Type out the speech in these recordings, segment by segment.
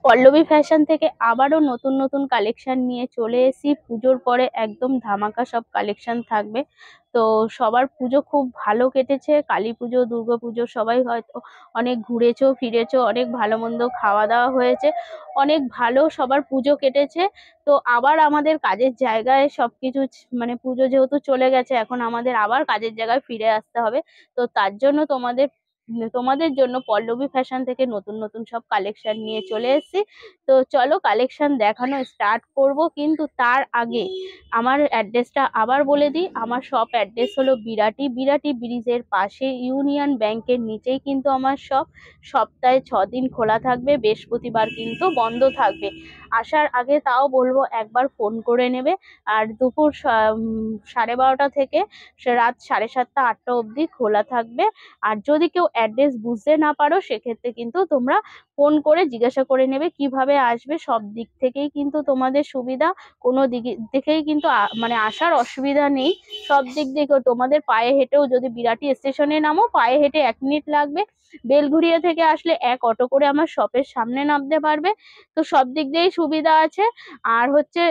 Pallavi fashion থেকে আবারও নতুন নতুন কালেকশন নিয়ে চলে এসেছি। পুজোর পরে একদম ধামাকা সব কালেকশন থাকবে। তো সবার পুজো খুব ভালো কেটেছে, কালী পুজো, দুর্গা পুজো সবাই হয়তো অনেক ঘুরেছো ফিরেছো, অনেক ভালো মন্দ খাওয়া দাওয়া হয়েছে, অনেক ভালো সবার পুজো কেটেছে। তো আবার আমাদের কাজের জায়গায় সবকিছু মানে পুজো যেহেতু চলে গেছে, এখন আমাদের আবার কাজের জায়গায় ফিরে আসতে হবে। তো তার জন্য তোমাদের জন্য পল্লবী ফ্যাশন থেকে নতুন নতুন সব কালেকশন নিয়ে চলে এসেছি। তো চলো কালেকশন দেখানো স্টার্ট করব, কিন্তু তার আগে আমার অ্যাড্রেসটা আবার বলে দিই। আমার শপ অ্যাড্রেস হলো বিরাটি ব্রিজের পাশে, ইউনিয়ন ব্যাংকের নিচেই কিন্তু আমার শপ। সপ্তাহে 6 দিন খোলা থাকবে, বৃহস্পতিবার কিন্তু বন্ধ থাকবে। আসার আগে তাও বলবো একবার ফোন করে নেবে। আর দুপুর 12:30 থেকে রাত 7:30 8টা অবধি খোলা থাকবে। আর যদি কেউ অ্যাড্রেস বুঝতে না পারো, সেক্ষেত্রে কিন্তু তোমরা ফোন করে জিজ্ঞাসা করে নেবে কিভাবে আসবে। সব দিক থেকেই কিন্তু তোমাদের সুবিধা, কোনো দিক থেকেই কিন্তু মানে আসার অসুবিধা নেই। সব দিক থেকে তোমাদের পায়ে হেঁটেও, যদি বিরাটি স্টেশনে নামো পায়ে হেঁটে 1 মিনিট লাগবে। বেলঘুরিয়া থেকে আসলে এক অটো করে আমার শপের সামনে নামতে পারবে। তো সব দিক দিয়েই সুবিধা আছে। আর হচ্ছে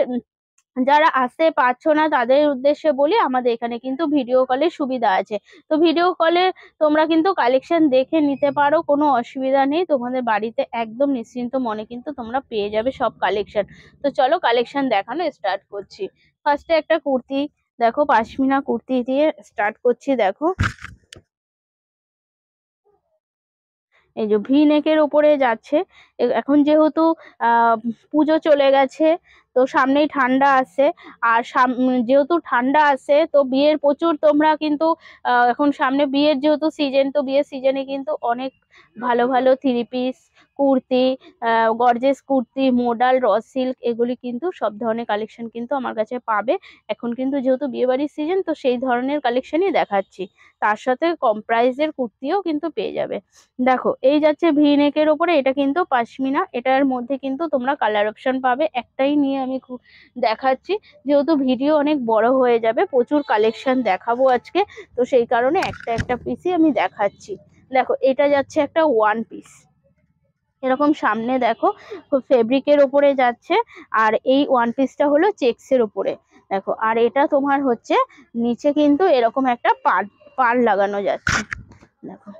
যারা আসতে পারছো না তাদের উদ্দেশ্যে বলি, আমাদের এখানে কিন্তু ভিডিও কলের সুবিধা আছে। তো ভিডিও কলে তোমরা কিন্তু কালেকশন দেখে নিতে পারো, কোনো অসুবিধা নেই। তোমাদের বাড়িতে একদম নিশ্চিন্ত মনে কিন্তু তোমরা পেয়ে যাবে সব কালেকশন। তো চলো কালেকশন দেখানো স্টার্ট করছি। ফার্স্টে একটা কুর্তি দেখো, পাশমিনা কুর্তি দিয়ে স্টার্ট করছি। দেখো এই যে ভি নেকের ওপরে যাচ্ছে। এখন যেহেতু পুজো চলে গেছে, তো সামনেই ঠান্ডা আছে। আর যেহেতু ঠান্ডা আছে, তো বিয়ের প্রচুর তোমরা কিন্তু এখন সামনে বিয়ের যেহেতু সিজন, তো বিয়ের সিজনে কিন্তু অনেক ভালো ভালো 3 piece kurti, gorgeous kurti, modal, or silk, এগুলি কিন্তু সব ধরনের কালেকশন কিন্তু আমার কাছে পাবে। এখন কিন্তু যেহেতু বিয়ে বাড়ির সিজন, তো সেই ধরনের কালেকশনই দেখাচ্ছি। তার সাথে কম প্রাইসের কুর্তিও কিন্তু পেয়ে যাবে। দেখো এই যাচ্ছে ভি নেকের ওপরে, এটা কিন্তু পাশমিনা। এটার মধ্যে কিন্তু তোমরা কালার অপশন পাবে। একটাই নিয়ে আমি দেখাচ্ছি, যেহেতু ভিডিও অনেক বড় হয়ে যাবে, প্রচুর কালেকশন দেখাবো আজকে। তো সেই কারণে একটা একটা পিসই আমি দেখাচ্ছি। দেখো এটা যাচ্ছে একটা 1 পিস, এরকম সামনে দেখো ফেব্রিকের ওপরে যাচ্ছে। আর এই 1 পিসটা হলো চেক্সের ওপরে। দেখো আর এটা তোমার হচ্ছে নিচে কিন্তু এরকম একটা পাড় লাগানো যাচ্ছে। দেখো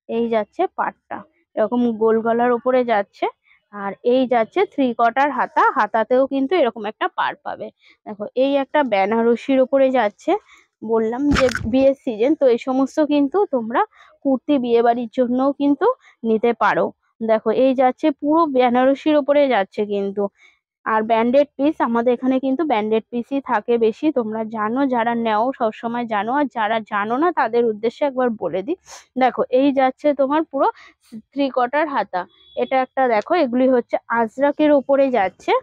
এই যাচ্ছে পাটটা, এরকম গোল গলার উপরে যাচ্ছে। আর এই যাচ্ছে 3/4 হাতা, হাতাতেও কিন্তু এরকম একটা পাড় পাবে। দেখো এই একটা বেনারসির উপরে যাচ্ছে। বললাম যে বিয়ের সিজন, তো এই সমস্ত কিন্তু তোমরা কুর্তি বিয়ে বাড়ির জন্যও কিন্তু নিতে পারো। দেখো এই যাচ্ছে পুরো বেনারসির উপরে যাচ্ছে কিন্তু। আর ব্যান্ডেড পিস, আমাদের এখানে কিন্তু ব্যান্ডেড পিসই থাকে বেশি, তোমরা জানো, যারা নেও সবসময় জানো। আর যারা জানো না তাদের উদ্দেশ্যে একবার বলে দিই। দেখো এই যাচ্ছে তোমার পুরো 3/4 হাতা। এটা একটা দেখো, এগুলি হচ্ছে আজরাকের উপরে যাচ্ছে।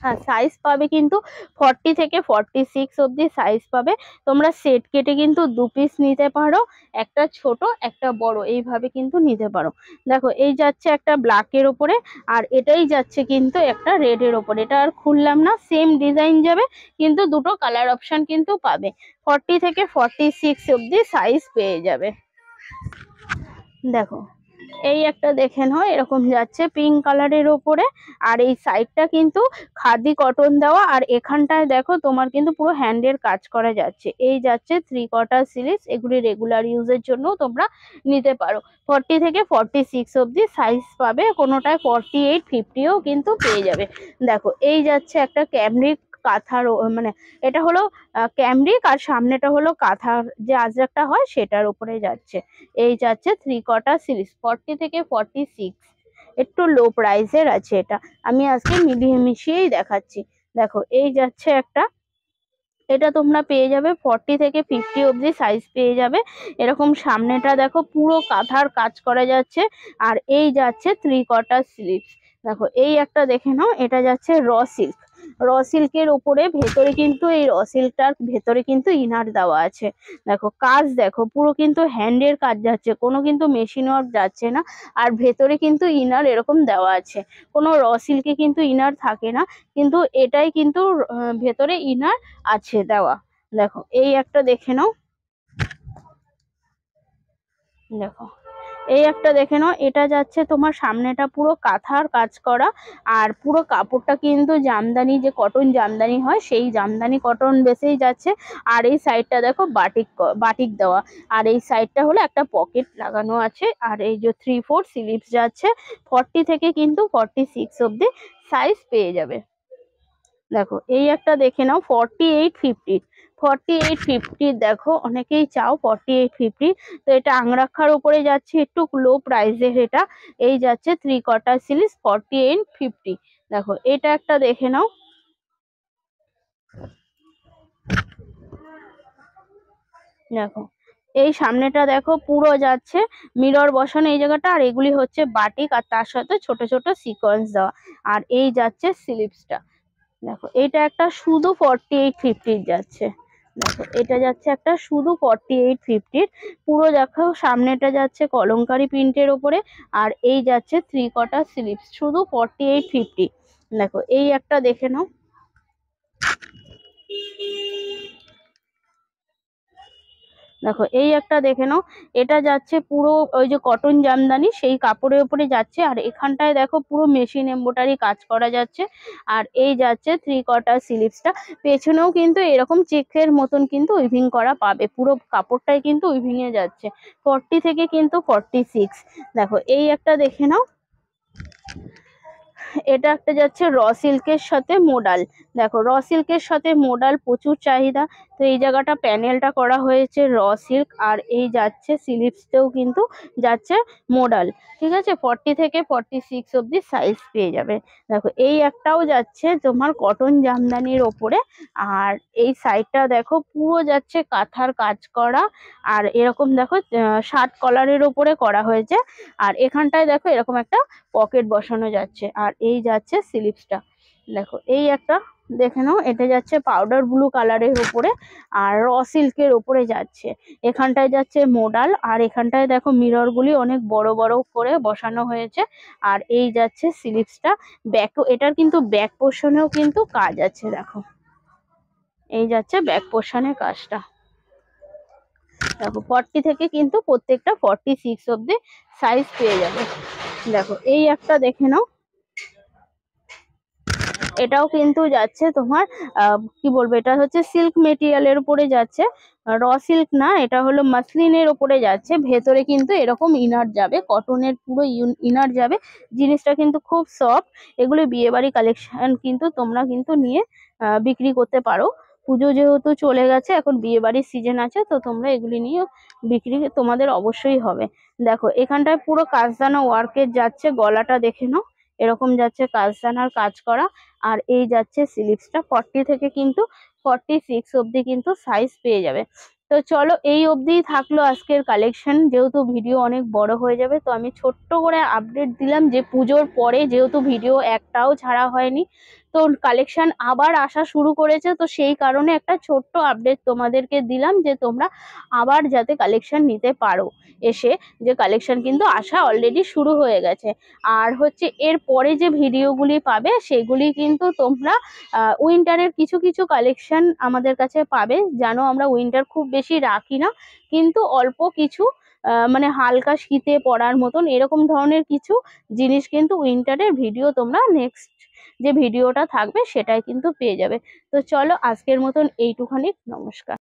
হ্যাঁ সাইজ পাবে কিন্তু 40 থেকে 46 অবধি সাইজ পাবে। তোমরা সেট কেটে কিন্তু 2 পিস নিতে পারো, একটা ছোট একটা বড়, এইভাবে কিন্তু নিতে পারো। দেখো এই যাচ্ছে একটা ব্ল্যাকের ওপরে, আর এটাই যাচ্ছে কিন্তু একটা রেডের ওপরে। এটা আর খুললাম না, সেম ডিজাইন যাবে, কিন্তু দুটো কালার অপশন কিন্তু পাবে। 40 থেকে 46 অবধি সাইজ পেয়ে যাবে। দেখো এই একটা দেখে নাও, এরকম যাচ্ছে পিঙ্ক কালারের ওপরে। আর এই সাইডটা কিন্তু খাদি কটন দেওয়া, আর এখানটায় দেখো তোমার কিন্তু পুরো হ্যান্ডের কাজ করা যাচ্ছে। এই যাচ্ছে 3/4 স্লিভস, এগুলি রেগুলার ইউজের জন্য তোমরা নিতে পারো। 40 থেকে 46 অবধি সাইজ পাবে, কোনোটায় 48 50ও কিন্তু পেয়ে যাবে। দেখো এই যাচ্ছে একটা ক্যামরিক কাঁথার মানে এটা হলো ক্যামরিক, আর সামনেটা হলো কাঁথার যে আজরাকটা হয় সেটার উপরে যাচ্ছে। এই যাচ্ছে 3/4 সিরিজ, 40 থেকে 46, একটু লো প্রাইসের আছে এটা। আমি আজকে মিলিয়ে মিশিয়েই দেখাচ্ছি। দেখো এই যাচ্ছে একটা, এটা তোমরা পেয়ে যাবে 40 থেকে 50 অবধি সাইজ পেয়ে যাবে। এরকম সামনেটা দেখো পুরো কাঁথার কাজ করা যাচ্ছে। আর এই যাচ্ছে 3/4 স্লিভস। দেখো এই একটা দেখে নাও, এটা যাচ্ছে র সিল্ক। র সিল্কের ওপরে ভেতরে কিন্তু এই র সিল্কটার ভেতরে কিন্তু ইনার দেওয়া আছে। দেখো কাজ দেখো, পুরো কিন্তু হ্যান্ডের কাজ যাচ্ছে, কোনো কিন্তু মেশিন ওয়ার্ক যাচ্ছে না। আর ভেতরে কিন্তু ইনার এরকম দেওয়া আছে। কোনো র সিল্কে কিন্তু ইনার থাকে না, কিন্তু এটাই কিন্তু ভেতরে ইনার আছে দেওয়া। দেখো এই একটা দেখে নাও। দেখো এই একটা দেখে নাও, এটা যাচ্ছে তোমার সামনেটা পুরো কাঁথার কাজ করা, আর পুরো কাপড়টা কিন্তু জামদানি, যে কটন জামদানি হয় সেই জামদানি কটন বেসেই যাচ্ছে। আর এই সাইডটা দেখো বাটিক বাটিক দেওয়া, আর এই সাইডটা হলো একটা পকেট লাগানো আছে। আর এই যে 3/4 স্লিভস যাচ্ছে, 40 থেকে কিন্তু 46 অব্দি সাইজ পেয়ে যাবে। দেখো এই একটা দেখে নাও 4850, 4850 দেখো অনেকেই চাও 4850। তো এটা আংরাক্ষার উপরে যাচ্ছে, একটু লো প্রাইসের এটা। এই যাচ্ছে 3/4 স্লিভস 4850। দেখো এটা একটা দেখে নাও। দেখো এই সামনেটা দেখো পুরো যাচ্ছে মিরর বসানো এই জায়গাটা, আর এগুলি হচ্ছে বাটিক, আর তার সাথে ছোট ছোট সিকোয়েন্স দেওয়া। আর এই যাচ্ছে স্লিভসটা। দেখো এটা একটা শুধু 4850 যাচ্ছে। দেখো এটা যাচ্ছে একটা শুধু 4850। পুরো দেখো সামনেটা যাচ্ছে কলমকারি প্রিন্টের ওপরে, আর এই যাচ্ছে 3/4 স্লিভস শুধু 4850। দেখো এই একটা দেখে নাও। দেখো এই একটা দেখে নাও, এটা যাচ্ছে পুরো ওই যে কটন জামদানি সেই কাপড়ের উপরে যাচ্ছে, আর এখানটায় দেখো পুরো মেশিন এমব্রয়ডারি কাজ করা যাচ্ছে। আর এই যাচ্ছে 3/4 স্লিভসটা, পেছনেও কিন্তু এরকম চেকের মতন কিন্তু উইভিং করা পাবে, পুরো কাপড়টাই কিন্তু উইভিং এ যাচ্ছে। 40 থেকে কিন্তু 46। দেখো এই একটা দেখে নাও, এটা একটা যাচ্ছে র সিল্কের সাথে মোডাল। দেখো র সিল্কের সাথে মোডাল প্রচুর চাহিদা, তো এই জায়গাটা প্যানেলটা করা হয়েছে র সিল্ক, আর এই যাচ্ছে স্লিভসতেও কিন্তু যাচ্ছে মোডাল। ঠিক আছে, 40 থেকে 46 অব্দি সাইজ পেয়ে যাবে। দেখো এই একটাও যাচ্ছে তোমার কটন জামদানির ওপরে, আর এই সাইডটা দেখো পুরো যাচ্ছে কাঁথার কাজ করা, আর এরকম দেখো শার্ট কলারের ওপরে করা হয়েছে। আর এখানটায় দেখো এরকম একটা পকেট বসানো যাচ্ছে, আর এই যাচ্ছে স্লিভসটা। দেখো এই একটা দেখে নাও, এটা যাচ্ছে পাউডার ব্লু কালারের উপরে, আর র সিল্কের উপরে যাচ্ছে। এখানটায় যাচ্ছে মোডাল, আর এখানটায় দেখো মিরর গুলি অনেক বড় বড় করে বসানো হয়েছে। আর এই যাচ্ছে স্লিভসটা। ব্যাক, এটার কিন্তু ব্যাক পোর্শনেও কিন্তু কাজ আছে। দেখো এই যাচ্ছে ব্যাক পোর্শনের কাজটা। দেখো 40 থেকে কিন্তু প্রত্যেকটা 46 অব্দি সাইজ পেয়ে যাবে। দেখো এই একটা দেখে নাও, এটাও কিন্তু যাচ্ছে তোমার কি বলবো, এটা হচ্ছে সিল্ক মেটেরিয়ালের উপরে যাচ্ছে, র সিল্ক না, এটা হলো মাসলিনের উপরে যাচ্ছে। ভেতরে কিন্তু এরকম ইনার যাবে, কটনের পুরো ইনার যাবে। জিনিসটা কিন্তু খুব সফট। এগুলো বিয়ে বাড়ি কালেকশন কিন্তু তোমরা কিন্তু নিয়ে বিক্রি করতে পারো। পুজো যেহেতু চলে গেছে, এখন বিয়ে বাড়ির সিজন আছে, তো তোমরা এগুলি নিয়ে বিক্রি তোমাদের অবশ্যই হবে। দেখো এখানটায় পুরো কাজদানা ওয়ার্কের যাচ্ছে, গলাটা দেখে নাও এরকম যাচ্ছে কাজদানার কাজ করা। আর এই যাচ্ছে স্লিভসটা, 40 থেকে কিন্তু 46 অব্দি কিন্তু সাইজ পেয়ে যাবে। তো চলো এই অবধিই থাকলো আজকের কালেকশন, যেহেতু ভিডিও অনেক বড় হয়ে যাবে, তো আমি ছোট্ট করে আপডেট দিলাম যে পুজোর পরে যেহেতু ভিডিও একটাও ছাড়া হয়নি, তো কালেকশন আবার আসা শুরু করেছে, তো সেই কারণে একটা ছোট্ট আপডেট তোমাদেরকে দিলাম যে তোমরা আবার যাতে কালেকশন নিতে পারো এসে, যে কালেকশন কিন্তু আসা অলরেডি শুরু হয়ে গেছে। আর হচ্ছে এর পরে যে ভিডিওগুলি পাবে সেগুলি কিন্তু তোমরা উইন্টারের কিছু কিছু কালেকশন আমাদের কাছে পাবে। জানো আমরা উইন্টার খুব বেশি রাখি না, কিন্তু অল্প কিছু মানে হালকা শীতে পরার মতন এরকম ধরনের কিছু জিনিস কিন্তু উইন্টারের ভিডিও তোমরা নেক্সট যে ভিডিওটা থাকবে সেটাই কিন্তু পেয়ে যাবে। তো চলো আজকের মতন এইটুখানি, নমস্কার।